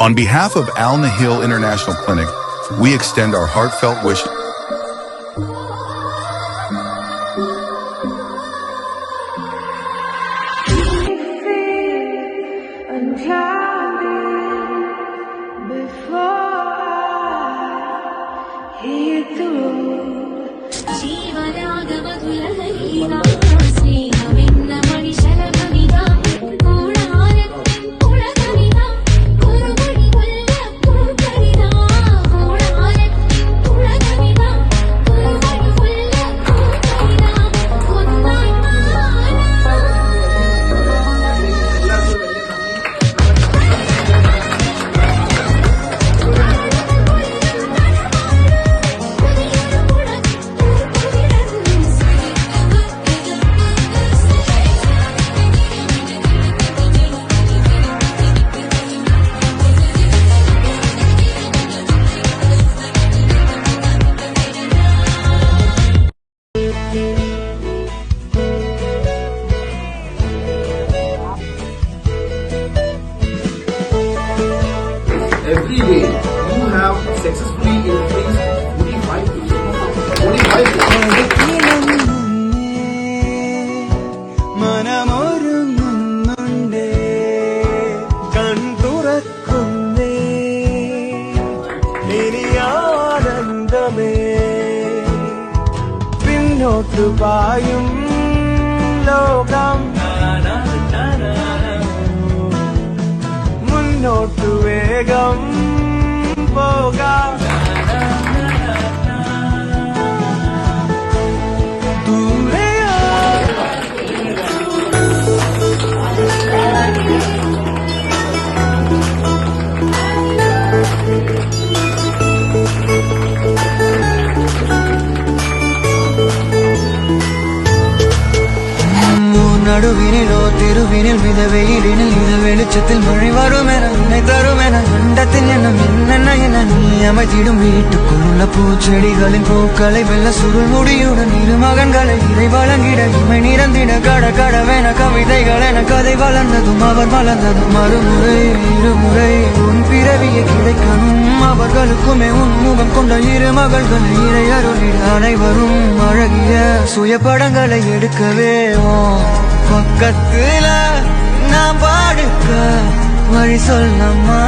On behalf of Al Nahil International Clinic, we extend our heartfelt wishes. Every day you have successfully increased 45%. മനമൊരുങ്ങുന്നുണ്ടേ കൺതുറക്കുന്നേ ഇനി ആനന്ദമേ പിന്നോട്ടു പായും ലോകം മുന്നോട്ടു വേഗം പോകാം നടുവിനിലോ തിരുവിനിൽ മിതവെയിലിനിൽ ഇത വെളിച്ചത്തിൽ മഴ വരുമെന നിന്നെ തരുമെന കണ്ടത്തിൽ എണ്ണം എന്ന നീ அமைத்திடும் வீட்டுக்குள்ள பூச்செடிகளின் பூக்களை வெள்ள சுருள் முடியுடன் இரு மகன்களை இதை வழங்கிட இமை நிறந்திட கட கடவென கவிதைகள் என கதை வளர்ந்ததும் அவர் வளர்ந்ததும் மறுமுறை இருமுறை உன் பிறவியை கிடைக்கணும் அவர்களுக்குமே உன் முகம் கொண்ட இரு மகள்களை இறை அருளிட அனைவரும் அழகிய சுய படங்களை எடுக்கவே பக்கத்துல நான் பாடுக்க வழி சொல்லம்மா